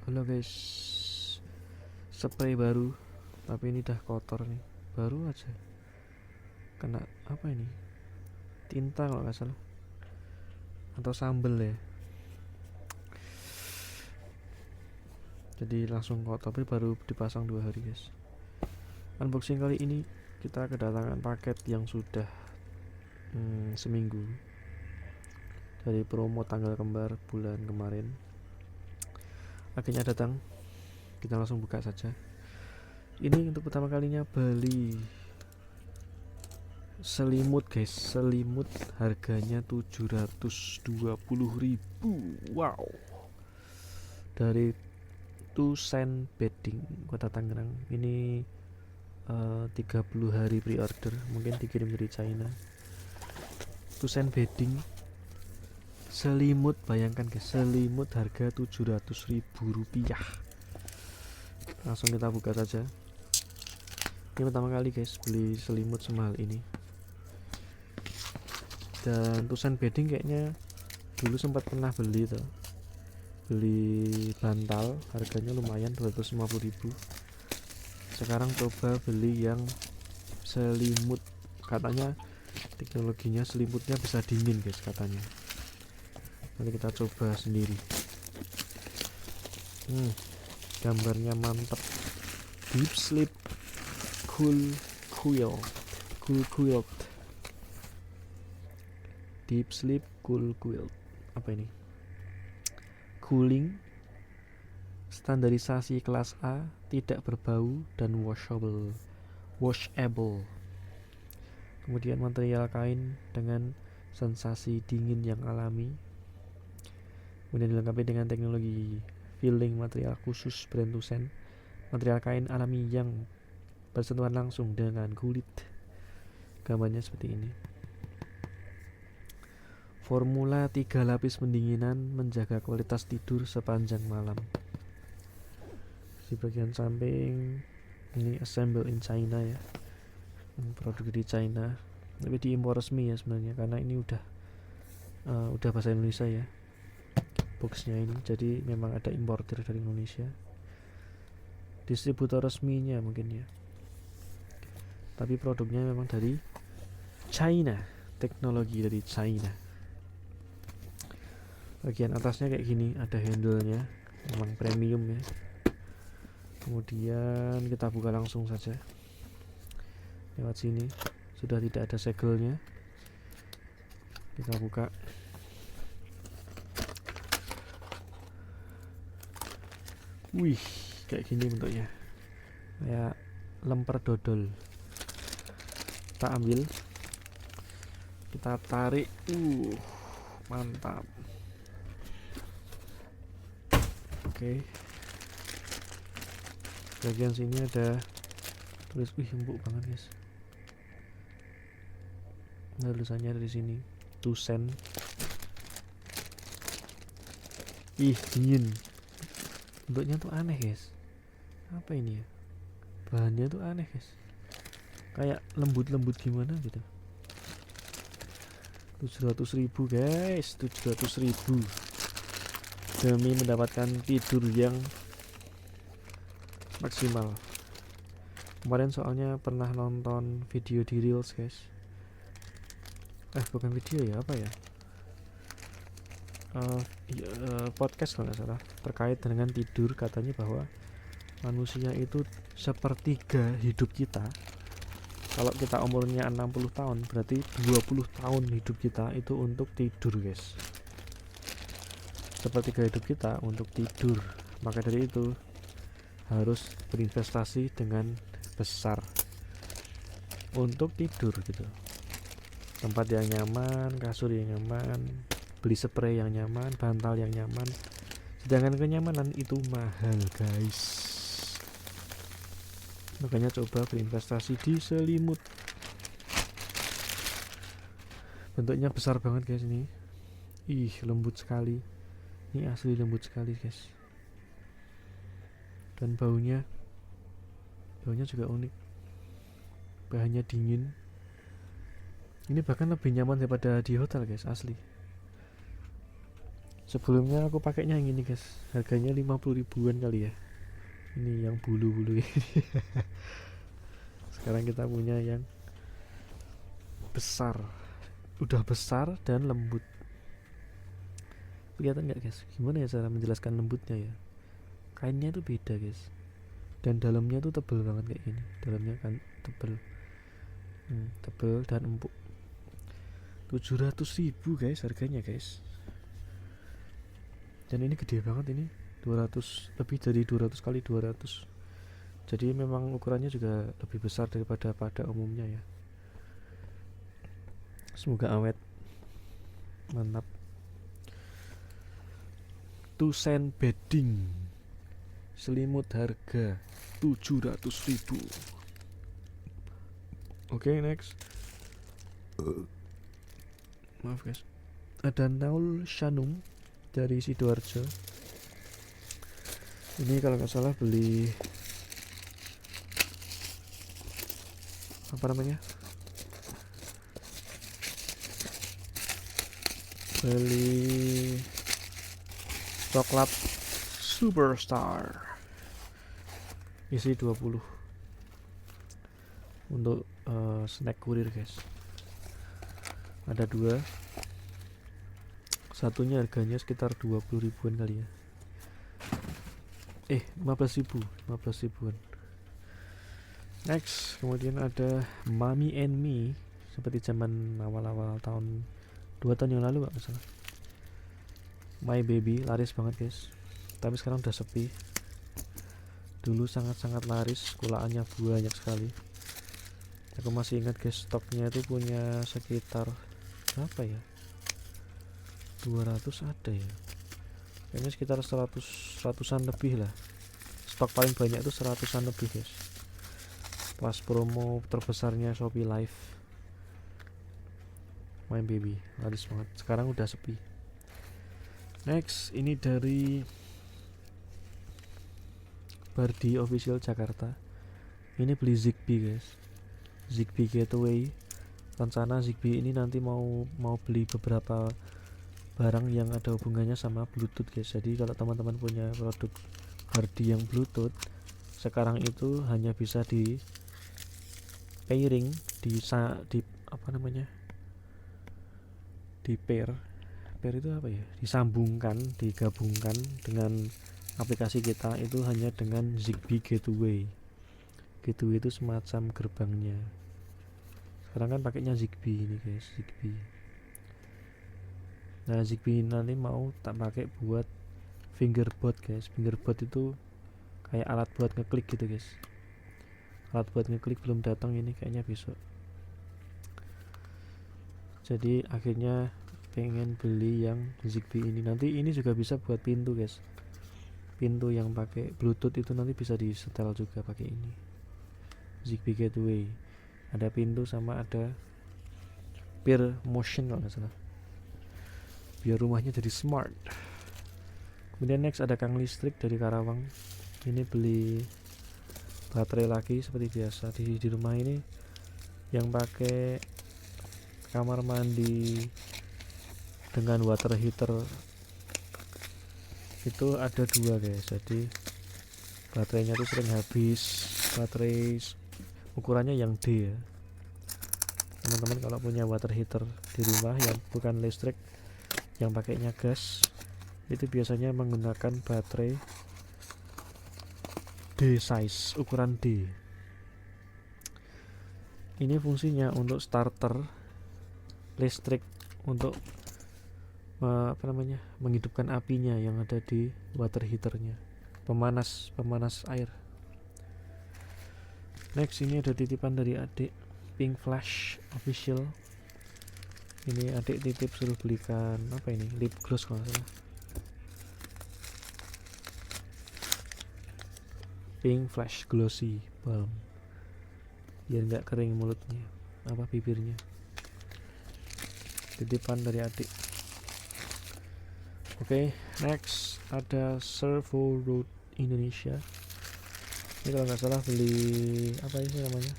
Halo guys, spray baru, tapi ini udah kotor nih, baru aja kena apa ini, tinta kalau nggak salah, atau sambel ya, jadi langsung kotor, tapi baru dipasang 2 hari guys. Unboxing kali ini kita kedatangan paket yang sudah seminggu dari promo tanggal kembar bulan kemarin, akhirnya datang. Kita langsung buka saja. Ini untuk pertama kalinya beli selimut guys, selimut harganya 720.000. Wow, dari Tusen Bedding Kota Tangerang. Ini 30 hari pre-order, mungkin dikirim dari China. Tusen Bedding selimut, bayangkan guys, selimut harga 700.000 rupiah. Langsung kita buka saja. Ini pertama kali guys beli selimut semahal ini. Dan Tusen Bedding kayaknya dulu sempat pernah beli tuh, beli bantal harganya lumayan 250.000. Sekarang coba beli yang selimut, katanya teknologinya selimutnya bisa dingin guys katanya. Nanti kita coba sendiri. Gambarnya mantap. Deep Sleep Cool Quilt. Deep Sleep Cool Quilt. Apa ini? Cooling, standarisasi kelas A, tidak berbau dan washable. Kemudian material kain dengan sensasi dingin yang alami. Kemudian dilengkapi dengan teknologi filling material khusus brand Tusen. Material kain alami yang bersentuhan langsung dengan kulit. Gambarnya seperti ini. Formula 3 lapis pendinginan menjaga kualitas tidur sepanjang malam. Di bagian samping ini assemble in China ya, produk di China, tapi diimpor resmi ya sebenarnya, karena ini udah bahasa Indonesia ya boxnya ini, jadi memang ada importer dari Indonesia, distributor resminya mungkin ya, tapi produknya memang dari China, teknologi dari China. Bagian atasnya kayak gini, ada handle-nya, memang premium ya. Kemudian kita buka langsung saja lewat sini, sudah tidak ada segelnya. Kita buka. Wih, kayak gini bentuknya, kayak lemper dodol. Kita ambil, kita tarik, mantap. Oke. Bagian sini ada tulis, empuk banget guys. Nah, tulisannya dari sini, Tusen. Dingin. Bentuknya tuh aneh guys. Apa ini ya? Bahannya tuh aneh guys. Kayak lembut-lembut gimana gitu. 700.000 guys, 700.000 demi mendapatkan tidur yang maksimal. Kemarin soalnya pernah nonton video di Reels guys. Bukan video ya, apa ya? Podcast kalau nggak salah, terkait dengan tidur. Katanya bahwa manusia itu sepertiga hidup kita. Kalau kita umurnya 60 tahun, berarti 20 tahun hidup kita itu untuk tidur guys. Sepertiga hidup kita untuk tidur. Maka dari itu harus berinvestasi dengan besar untuk tidur gitu. Tempat yang nyaman, kasur yang nyaman, beli spray yang nyaman, bantal yang nyaman. Sedangkan kenyamanan itu mahal guys. Makanya coba berinvestasi di selimut. Bentuknya besar banget guys ini. Lembut sekali. Ini asli lembut sekali guys. Dan baunya juga unik. Bahannya dingin. Ini bahkan lebih nyaman daripada di hotel guys, asli. Sebelumnya aku pakainya yang ini guys, harganya 50 ribuan kali ya. Ini yang bulu-bulu ini. Sekarang kita punya yang besar, udah besar dan lembut. Kelihatan nggak guys? Gimana ya cara menjelaskan lembutnya ya? Kainnya tuh beda guys, dan dalamnya tuh tebel banget kayak gini. Dalamnya kan tebel, tebel dan empuk. 700 ribu guys harganya guys. Dan ini gede banget ini, 200, lebih dari 200 kali 200. Jadi memang ukurannya juga lebih besar daripada pada umumnya ya. Semoga awet, mantap. Tusen bedding, selimut harga 700 ribu. Oke, next. Maaf guys. Ada Naul Shanum dari Sidoarjo. Ini kalau nggak salah beli apa namanya? Beli coklat Superstar isi 20 untuk snack kurir guys. Ada dua, satunya harganya sekitar 20 ribuan kali ya. 15 ribuan. Next, kemudian ada Mommy and Me, seperti zaman awal-awal tahun 2 tahun yang lalu gak masalah. My Baby laris banget guys, tapi sekarang udah sepi. Dulu sangat-sangat laris, kulaannya banyak sekali. Aku masih ingat guys, stoknya itu punya sekitar berapa ya, 200 ada ya, kayaknya sekitar 100-an lebih lah. Stok paling banyak itu 100-an lebih guys, pas promo terbesarnya Shopee Live. My Baby laris banget, sekarang udah sepi. Next, ini dari Bardi Official Jakarta. Ini beli Zigbee guys, Zigbee Gateway. Rencana Zigbee ini nanti mau beli beberapa barang yang ada hubungannya sama Bluetooth guys. Jadi kalau teman-teman punya produk Bardi yang Bluetooth, sekarang itu hanya bisa di pairing, di apa namanya, di pair itu apa ya, disambungkan, digabungkan dengan aplikasi kita itu hanya dengan Zigbee Gateway. Gateway itu semacam gerbangnya. Sekarang kan pakainya Zigbee ini guys, Zigbee. Nah Zigbee nanti mau tak pakai buat fingerboard guys. Fingerboard itu kayak alat buat ngeklik gitu guys. Alat buat ngeklik belum datang, ini kayaknya besok. Jadi akhirnya pengen beli yang Zigbee ini. Nanti ini juga bisa buat pintu guys. Pintu yang pakai Bluetooth itu nanti bisa di setel juga pakai ini, Zigbee Gateway. Ada pintu sama ada peer motion kalau nggak salah, biar rumahnya jadi smart. Kemudian next ada Kang Listrik dari Karawang. Ini beli baterai lagi seperti biasa di rumah ini, yang pakai kamar mandi dengan water heater itu ada dua guys. Jadi baterainya tuh sering habis. Baterai ukurannya yang D ya. Teman-teman kalau punya water heater di rumah yang bukan listrik, yang pakainya gas, itu biasanya menggunakan baterai D size, ukuran D. Ini fungsinya untuk starter listrik, untuk apa namanya, menghidupkan apinya yang ada di water heaternya, pemanas air. Next, ini ada titipan dari adik, Pink Flash Official. Ini adik titip suruh belikan apa ini, lip gloss kalau nggak salah, Pink Flash Glossy Balm, biar nggak kering mulutnya, apa bibirnya. Titipan dari adik. Oke, next ada Servo Road Indonesia. Ini kalau nggak salah beli apa ini namanya,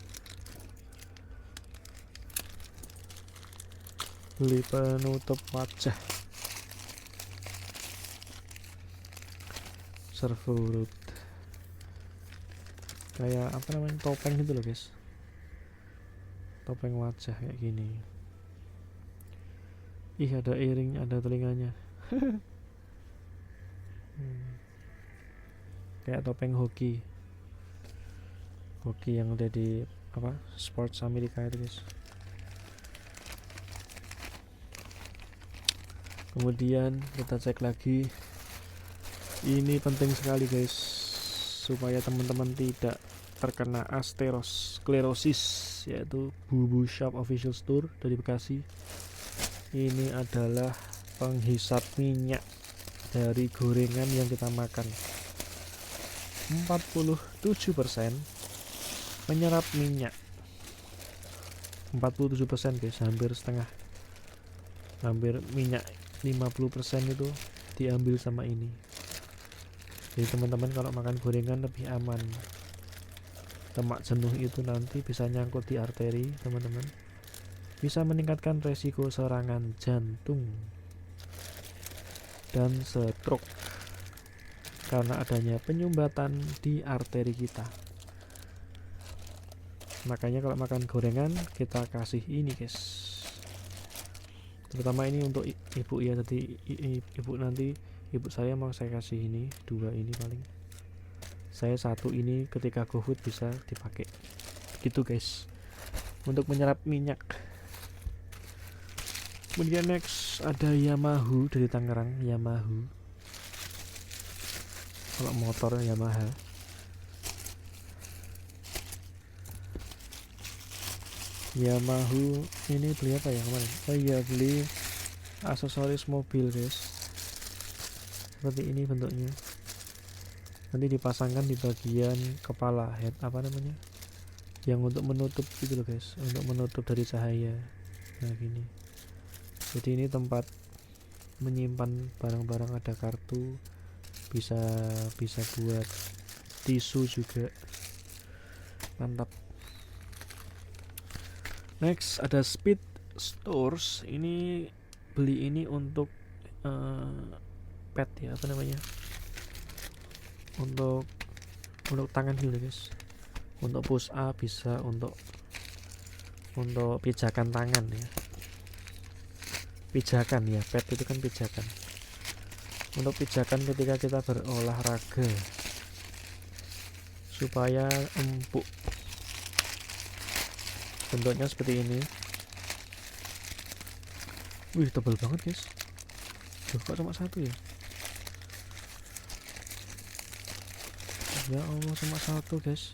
beli penutup wajah. servo root, kayak apa namanya, topeng gitu loh guys, topeng wajah kayak gini. Ih, ada earring, ada telinganya. Kayak topeng hoki yang udah di apa, sports Amerika itu guys. Kemudian kita cek lagi, ini penting sekali guys, supaya teman-teman tidak terkena atherosclerosis, yaitu Bubu Shop Official Store dari Bekasi. Ini adalah penghisap minyak dari gorengan yang kita makan. 47% menyerap minyak. 47% guys, hampir setengah. Hampir minyak 50% itu diambil sama ini. Jadi teman-teman kalau makan gorengan lebih aman. Lemak jenuh itu nanti bisa nyangkut di arteri teman-teman, bisa meningkatkan resiko serangan jantung dan stroke karena adanya penyumbatan di arteri kita. Makanya kalau makan gorengan kita kasih ini guys, terutama ini untuk ibu ya. Jadi ibu nanti, ibu saya mau saya kasih ini 2 ini, paling saya 1 ini ketika GoFood bisa dipakai gitu guys, untuk menyerap minyak. Kemudian next ada Yamaha dari Tangerang. Yamaha, kalau motor Yamaha. Yamaha ini beli apa ya kemarin? Oh iya, beli aksesoris mobil guys, seperti ini bentuknya. Nanti dipasangkan di bagian kepala, head apa namanya, yang untuk menutup gitu loh guys, untuk menutup dari cahaya. Nah gini, jadi ini tempat menyimpan barang-barang, ada kartu, bisa buat tisu juga, mantap. Next ada Speed Stores. Ini beli ini untuk pet ya, apa namanya, untuk tangan gitu guys, untuk push up, bisa untuk pijakan tangan ya, pijakan ya, pet itu kan pijakan, untuk pijakan ketika kita berolahraga supaya empuk. Bentuknya seperti ini. Wih, tebal banget guys. Duh, kok cuma 1 ya? Ya Allah, cuma 1 guys.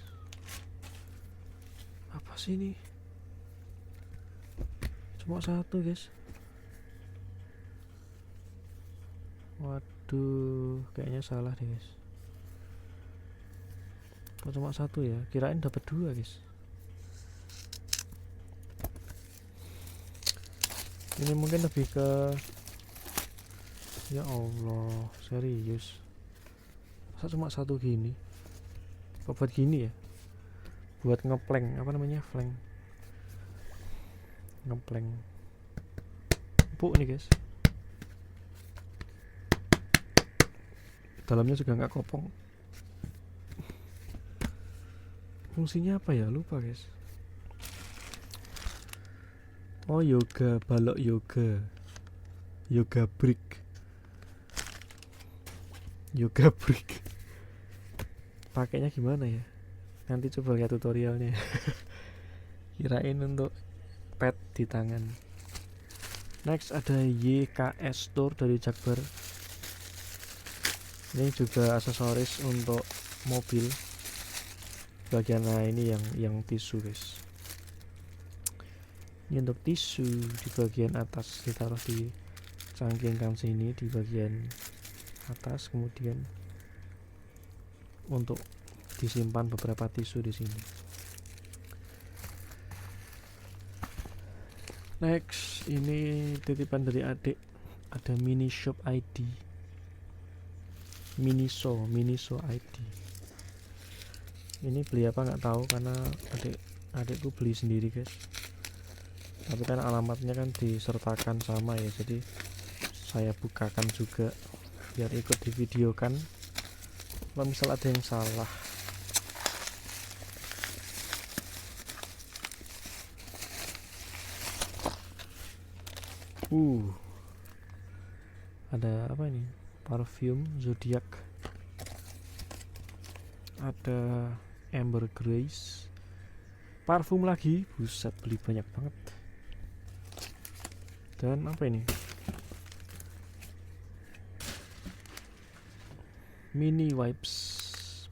Apa sih ini? Cuma 1 guys. Waduh, kayaknya salah deh guys. Kok cuma 1 ya? Kirain dapat 2 guys. Ini mungkin lebih ke, ya Allah, serius, masa cuma 1 gini? Kok buat gini ya? Buat ngeplank, apa namanya, flank, ngeplank. Empuk nih guys, dalamnya juga nggak kopong. Fungsinya apa ya, lupa guys. Oh, yoga, balok yoga brick, pakainya gimana ya, nanti coba lihat tutorialnya. Kirain untuk pet di tangan. Next ada YKS Store dari Jakbar. Ini juga aksesoris untuk mobil bagian. Nah ini yang tisu guys, ini untuk tisu di bagian atas, ditaruh di cangkingkan sini di bagian atas, kemudian untuk disimpan beberapa tisu di sini. Next, ini titipan dari adik, ada Minishop ID, Miniso ID. Ini beli apa nggak tahu, karena adikku beli sendiri guys, tapi kan alamatnya kan disertakan sama ya, jadi saya bukakan juga biar ikut divideokan. kalau misal ada yang salah. Ada apa ini? Parfum Zodiac, ada Amber Grace, parfum lagi, buset beli banyak banget. Dan apa ini? Mini wipes,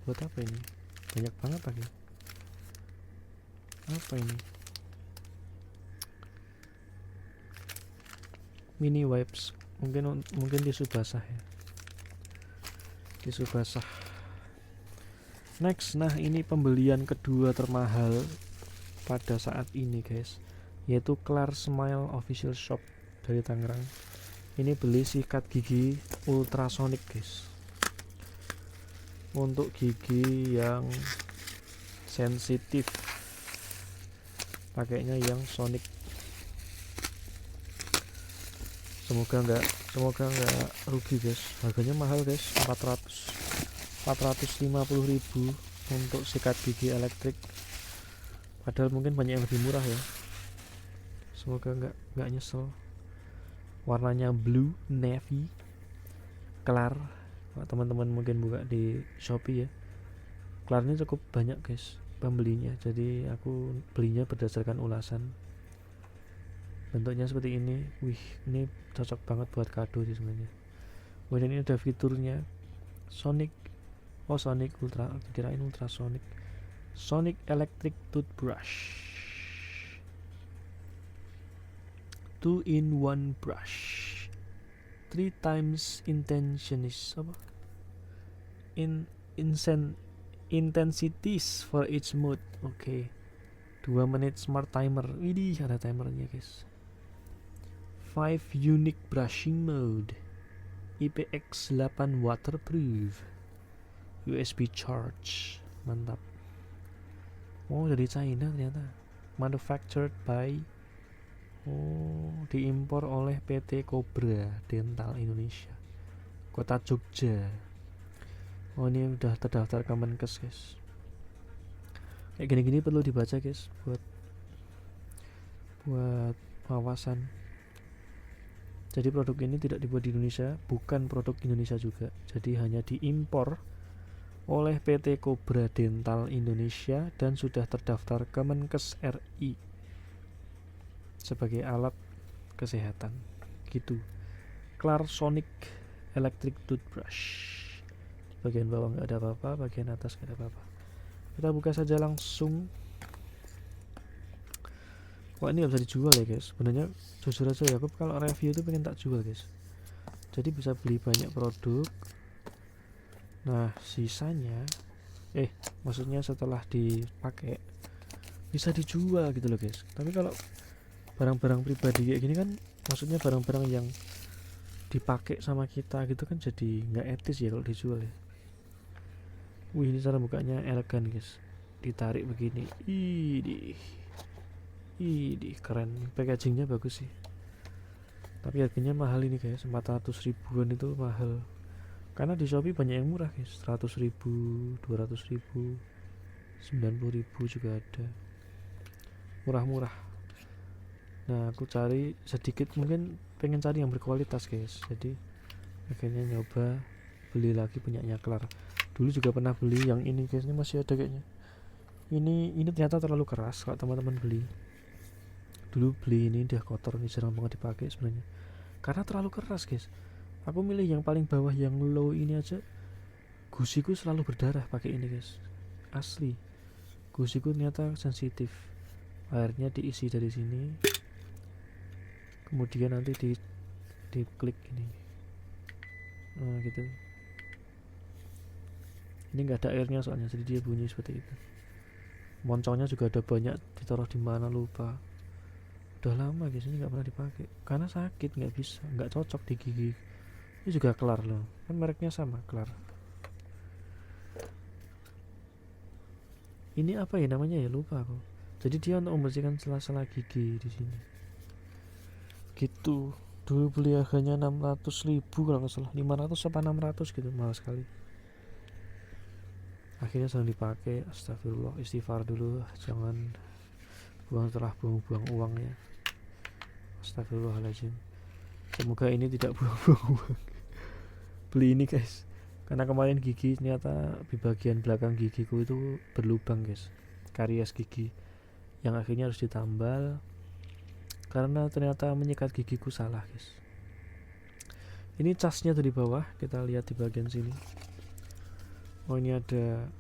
buat apa ini? Banyak banget lagi. Apa ini? Mini wipes, mungkin tisu basah ya. Tisu basah. Next, nah ini pembelian kedua termahal pada saat ini guys, yaitu Clear Smile Official Shop dari Tangerang. Ini beli sikat gigi ultrasonic guys, untuk gigi yang sensitif, pakainya yang sonic. Semoga nggak rugi guys. Harganya mahal guys, 450.000 untuk sikat gigi elektrik, padahal mungkin banyak yang lebih murah ya. Semoga nggak nyesel. Warnanya blue navy Clear. Teman-teman mungkin buka di Shopee ya, Clearnya cukup banyak guys pembelinya, jadi aku belinya berdasarkan ulasan. Bentuknya seperti ini. Wih, ini cocok banget buat kado sih sebenarnya. Kemudian ini ada fiturnya Sonic. Oh, Sonic Ultra, kirain ultrasonic. Sonic Electric Toothbrush, 2-in-1 brush, 3 times intensities intensities for each mood. Oke. 2 menit smart timer. Widih, ada timernya guys. 5 unique brushing mode, IPX8 waterproof, USB charge. Mantap. Oh, dari China ternyata. Manufactured by, diimpor oleh PT Cobra Dental Indonesia, Kota Jogja. Oh, ini udah terdaftar Kemenkes guys. Kayak gini-gini perlu dibaca guys, buat wawasan. Jadi produk ini tidak dibuat di Indonesia, bukan produk Indonesia juga. Jadi hanya diimpor oleh PT Cobra Dental Indonesia dan sudah terdaftar Kemenkes RI sebagai alat kesehatan. Gitu. Clear Sonic Electric Toothbrush. Bagian bawah nggak ada apa-apa, bagian atas nggak ada apa-apa. Kita buka saja langsung. Wah, ini gak bisa dijual ya guys. Sebenarnya jujur aja ya, aku kalau review itu pengen tak jual guys, jadi bisa beli banyak produk. Nah sisanya maksudnya setelah dipakai bisa dijual gitu loh guys. Tapi kalau barang-barang pribadi kayak gini kan, maksudnya barang-barang yang dipakai sama kita gitu kan, jadi nggak etis ya kalau dijual ya. Wih, ini cara bukanya elegan guys, ditarik begini. Ini keren, packagingnya bagus sih. Tapi harganya mahal ini guys, 400 ribuan itu mahal. Karena di Shopee banyak yang murah guys, 100 ribu, 200 ribu, 90 ribu juga ada. Murah-murah. Nah aku cari sedikit, mungkin pengen cari yang berkualitas guys. Jadi akhirnya nyoba beli lagi punyanya Clear. Dulu juga pernah beli yang ini guys, ini masih ada kayaknya. Ini ternyata terlalu keras kalau teman-teman beli. Dulu beli ini udah kotor, ini jarang banget dipakai sebenarnya karena terlalu keras guys. Aku milih yang paling bawah yang low ini aja, gusiku selalu berdarah pakai ini guys. Asli, gusiku ternyata sensitif. Airnya diisi dari sini, kemudian nanti di klik ini. Nah gitu. Ini nggak ada airnya soalnya, jadi dia bunyi seperti itu. Moncongnya juga ada banyak, ditaruh di mana lupa. Udah lama guys, ini nggak pernah dipakai karena sakit, nggak bisa, nggak cocok di gigi. Ini juga Clear loh, kan mereknya sama, Clear. Ini apa ya namanya ya, lupa aku. Jadi dia untuk membersihkan sela-sela gigi di sini. Gitu. Dulu beli harganya 600 ribu kalau nggak salah, 500 apa 600 gitu, mahal sekali. akhirnya sedang dipakai. Astagfirullah, istighfar dulu, jangan buang setelah buang-buang uang ya. Astagfirullahaladzim, semoga ini tidak buang-buang uang. Beli ini guys, karena kemarin gigi ternyata di bagian belakang gigiku itu berlubang guys, karies gigi yang akhirnya harus ditambal karena ternyata menyikat gigiku salah guys. Ini casnya dari bawah, kita lihat di bagian sini. Oh ini ada,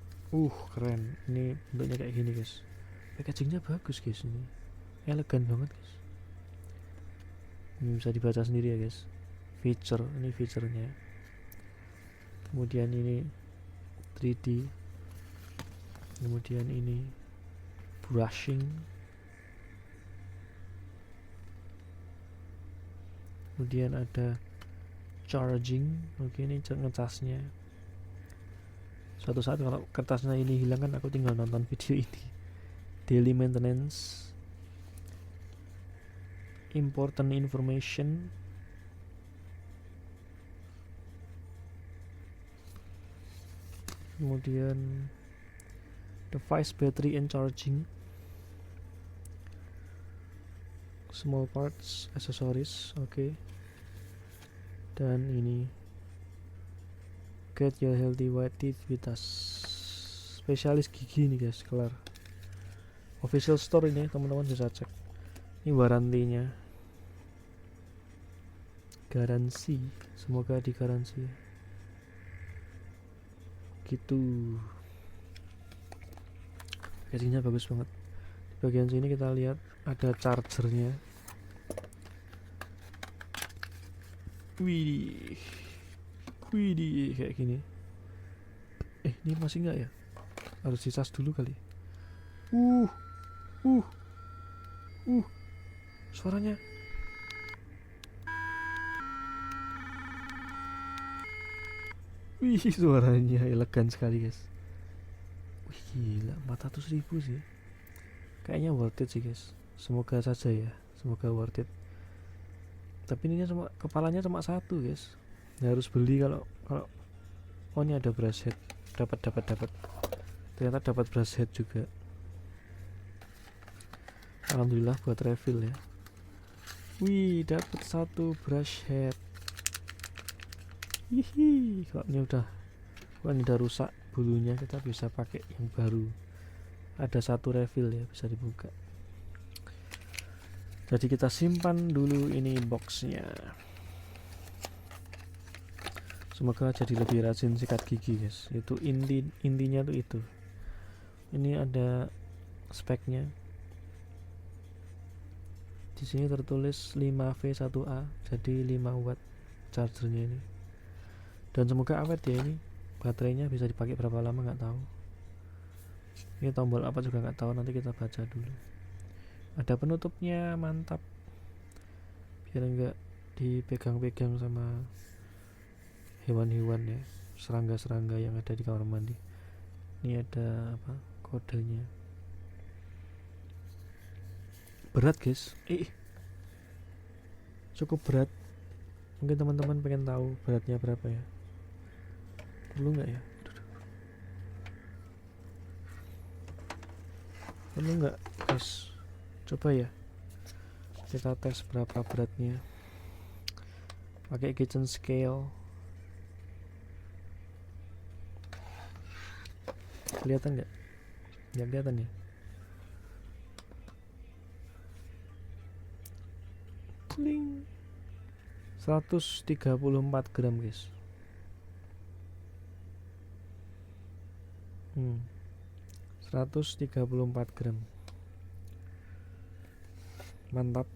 keren. Ini bentuknya kayak gini guys. Packagingnya bagus guys, ini elegan banget guys. Ini bisa dibaca sendiri ya guys. Ini feature-nya. Kemudian ini 3D. Kemudian ini brushing. Kemudian ada charging. Oke, ini ngecasnya. Suatu saat kalau kertasnya ini hilang kan aku tinggal nonton video ini. Daily maintenance, important information, kemudian device battery and charging, small parts, accessories, oke. Dan ini get your healthy white teeth with us, spesialis gigi nih guys, kelar. Official store ini teman-teman bisa cek. Ini warantinya, garansi, semoga digaransi gitu. Packagingnya bagus banget. Di bagian sini kita lihat ada chargernya. Widih kayak gini. Ini masih enggak ya? Harus dicas dulu kali. Suaranya. Wih, suaranya elegan sekali guys. Wih gila, 400.000 sih. Kayaknya worth it sih guys. Semoga saja ya, semoga worth it. Tapi ini cuma kepalanya cuma satu guys. Harus beli kalau oh ini ada brush head. Dapat. Ternyata dapat brush head juga. Alhamdulillah buat refill ya. Wih, dapat satu brush head. Hihi, kalau ini udah rusak bulunya, kita bisa pakai yang baru. Ada satu refill ya, bisa dibuka. Jadi kita simpan dulu ini boxnya. Semoga jadi lebih rajin sikat gigi guys. Itu intinya tuh itu. Ini ada speknya. Di sini tertulis 5V1A, jadi 5 watt chargernya ini. Dan semoga awet ya ini. Baterainya bisa dipakai berapa lama nggak tahu. Ini tombol apa juga nggak tahu, nanti kita baca dulu. Ada penutupnya, mantap. Biar nggak dipegang-pegang sama hewan-hewan ya, serangga-serangga yang ada di kamar mandi. Ini ada apa? Kodenya. Berat guys, cukup berat. Mungkin teman-teman pengen tahu beratnya berapa ya? Perlu nggak ya? Perlu nggak guys? Coba ya, kita tes berapa beratnya. Pakai kitchen scale. Kelihatan nggak? Nggak kelihatan ya? Kling. 134 gram guys. 134 gram. Mantap.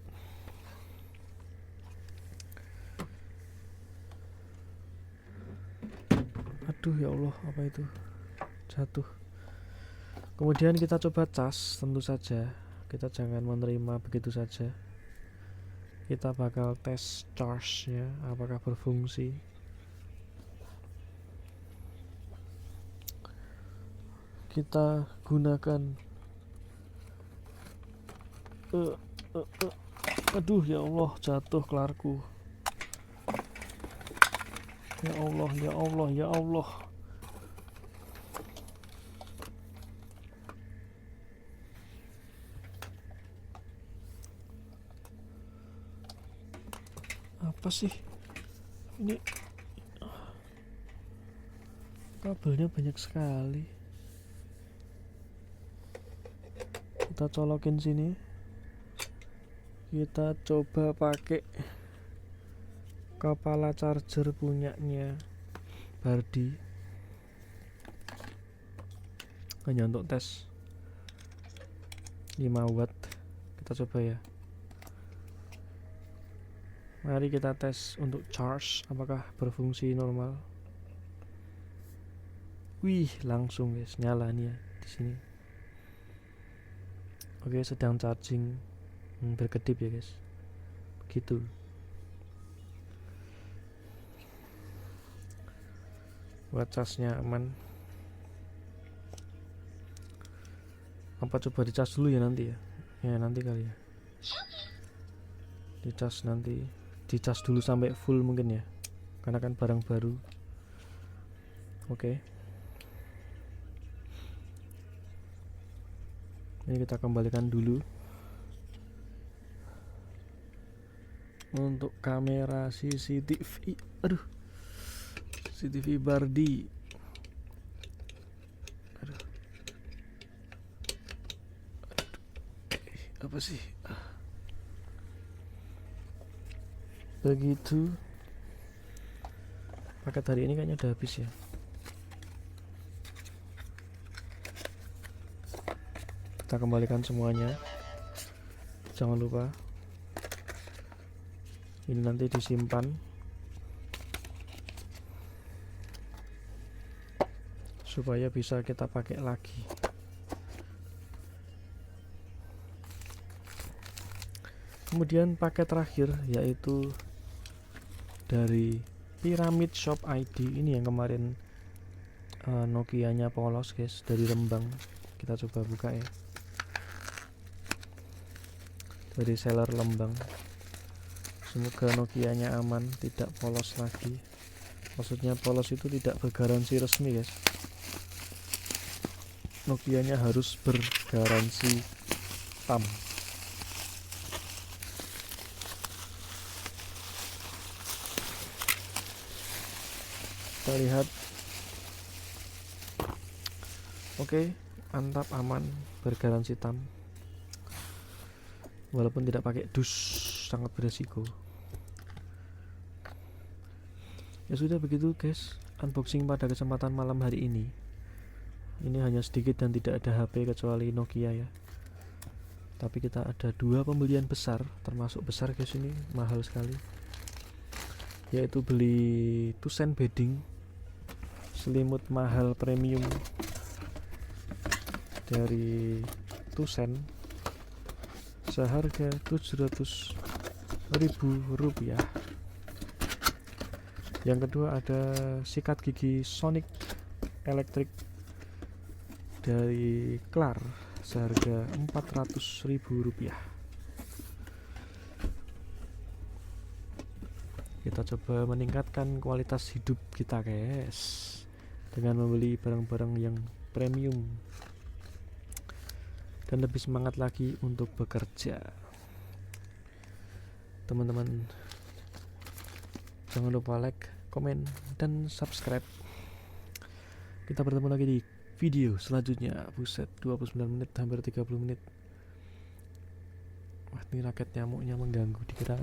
Aduh ya Allah, apa itu? Jatuh. Kemudian kita coba cas, tentu saja. Kita jangan menerima begitu saja. Kita bakal tes charge-nya apakah berfungsi. Kita gunakan aduh ya Allah, jatuh kelarku. Ya Allah. Apa sih ini, kabelnya banyak sekali. Kita colokin sini. Kita coba pakai kepala charger punyanya Bardi, hanya untuk tes 5 watt. Kita coba ya. Mari kita tes untuk charge apakah berfungsi normal. Wih, langsung guys nyala nih ya di sini. Oke, sedang charging berkedip ya guys. Begitu. Buat casnya aman. Apa coba dicas dulu ya nanti ya? Ya nanti kali ya. Dicas nanti. Dicas dulu sampai full mungkin ya. Karena kan barang baru. Oke. Ini kita kembalikan dulu. Untuk kamera CCTV. Aduh. CCTV Bardi. Aduh. Apa sih? Begitu. Paket hari ini kayaknya udah habis ya. Kita kembalikan semuanya. Jangan lupa ini nanti disimpan supaya bisa kita pakai lagi. Kemudian paket terakhir yaitu dari Pyramid Shop ID. Ini yang kemarin Nokia-nya polos guys, dari Rembang. Kita coba buka ya. Dari seller Lembang. Semoga Nokia-nya aman, tidak polos lagi. Maksudnya polos itu tidak bergaransi resmi guys. Nokia-nya harus bergaransi TAM. Kita lihat. Oke, mantap, aman, bergaransi TAM. Walaupun tidak pakai dus, sangat beresiko. Ya sudah begitu guys, unboxing pada kesempatan malam hari ini. Ini hanya sedikit dan tidak ada HP kecuali Nokia ya. Tapi kita ada 2 pembelian besar, termasuk besar guys, ini mahal sekali. Yaitu beli Tusen bedding, selimut mahal premium dari Tusen, seharga Rp700.000. Yang kedua ada sikat gigi Sonic elektrik dari Klar, seharga Rp400.000. Kita coba meningkatkan kualitas hidup kita guys dengan membeli barang-barang yang premium dan lebih semangat lagi untuk bekerja. Teman-teman, jangan lupa like, komen, dan subscribe. Kita bertemu lagi di video selanjutnya. Buset, 29 menit, hampir 30 menit. Wah, ini raket nyamuknya mengganggu. Dikira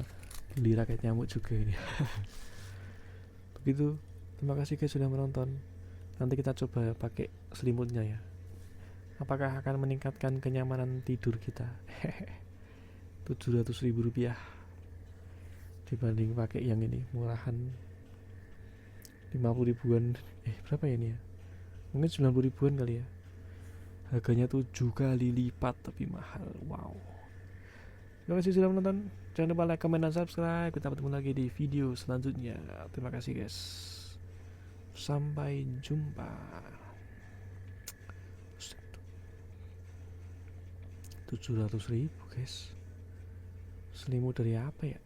beli raket nyamuk juga ini. Begitu. Terima kasih guys sudah menonton. Nanti kita coba pakai selimutnya ya. Apakah akan meningkatkan kenyamanan tidur kita? Rp700.000 dibanding pakai yang ini murahan 50 ribuan. Berapa ya ini ya? Mungkin 90 ribuan kali ya. Harganya 7 kali lipat tapi mahal. Wow. Terima kasih sudah menonton. Jangan lupa like, comment, dan subscribe. Kita bertemu lagi di video selanjutnya. Terima kasih guys. Sampai jumpa. 700.000 guys. Selimut dari apa ya?